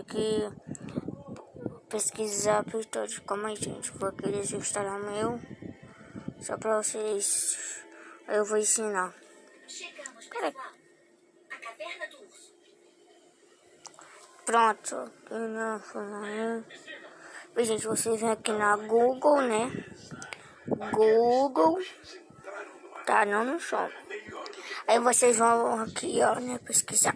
que pesquisar episódio. Calma aí, gente. Vou aqui instalar meu. Só pra vocês. Aí eu vou ensinar. Chegamos, Peraí. pessoal. A caverna do urso. Pronto. Aqui Bem, gente, vocês vêm aqui na Google, né? Google. Tá, não no som. Aí vocês vão aqui, ó, né? Pesquisar.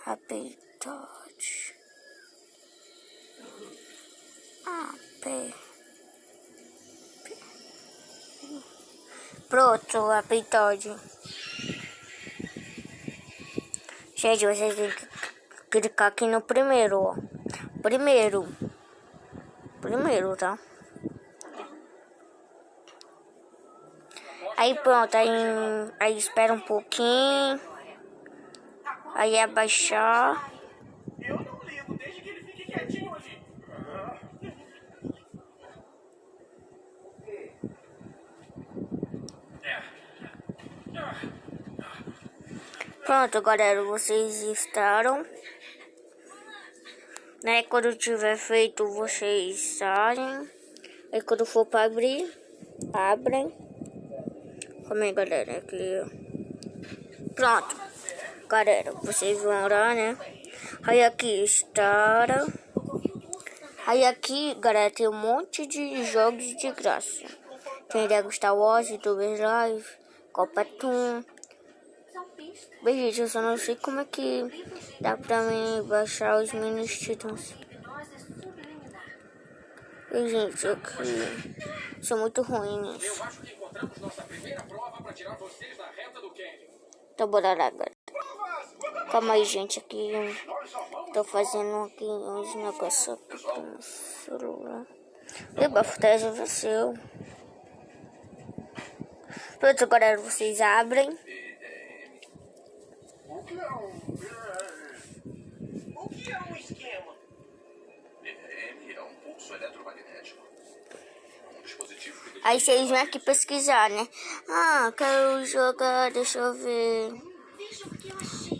Habitat. Pronto, Habitat. Gente, vocês têm que clicar aqui no primeiro, ó. Primeiro, tá? Aí pronto, aí espera um pouquinho. Aí abaixar. Eu não ligo, desde que ele fique quietinho ali. Pronto, galera, vocês instalam. Né? Quando tiver feito, vocês saem. Aí quando for para abrir, abrem. Calma aí, galera, aqui. Pronto, galera, vocês vão lá, né? Aí aqui instala. Aí aqui, galera, tem um monte de jogos de graça. Tem Lego Star Wars, YouTubers Live, Copa Toon. Bem, gente, eu só não sei como é que dá pra mim baixar os mini títulos. Bem, gente, aqui sou muito ruim nisso. Eu acho que encontramos nossa primeira prova para tirar vocês da reta do Canyon. Então bora lá, galera. Calma aí, gente, aqui tô fazendo aqui uns negócios aqui no celular. E o bafo tá resolveu. Pronto, galera, vocês abrem. O que é um esquema? PDM é um pulso eletromagnético. Um dispositivo que Aí vocês vêm aqui pesquisar, né? Ah, quero jogar, deixa eu ver. Veja o que eu achei.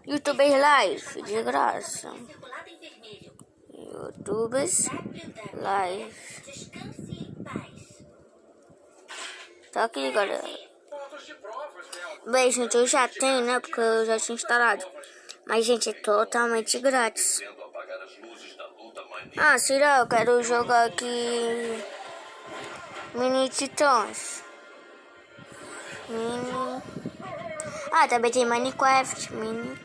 YouTubers Live, de graça. Circulado em vermelho. YouTubers Live. Descanse em paz. Tá aqui, galera. Fotos de provas, Mel. Bem, gente, eu já tenho, né? Porque eu já tinha instalado. Mas, gente, é totalmente grátis. tendo apagar as luzes da luta maníaca. Ah, será? Eu quero jogar aqui Mini Titãs. Também tem Minecraft. Mini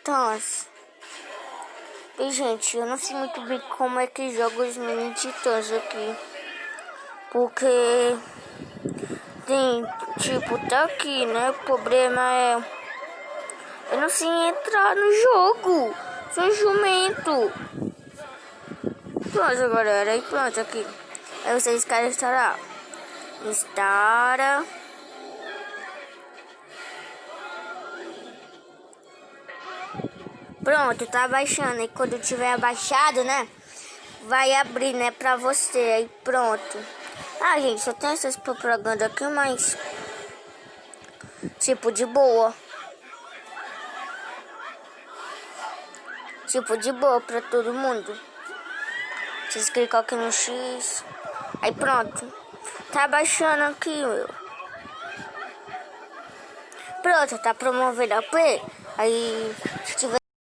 Titãs. E, gente, eu não sei muito bem como é que joga os Mini Titãs aqui. Porque tem, tipo, tá aqui, né? O problema é eu não sei entrar no jogo. Sou jumento. Pronto, galera. Aí pronto, aqui. Aí vocês querem instalar. Instala. Pronto, tá baixando. E quando tiver baixado, né? Vai abrir, né? Pra você. Aí pronto. Ah, gente, só tem essas propagandas aqui, mas tipo, de boa. Tipo, de boa pra todo mundo. Vocês clicam aqui no X. Aí pronto. Tá baixando aqui, meu. Pronto, tá promovendo a P. Aí, se tiver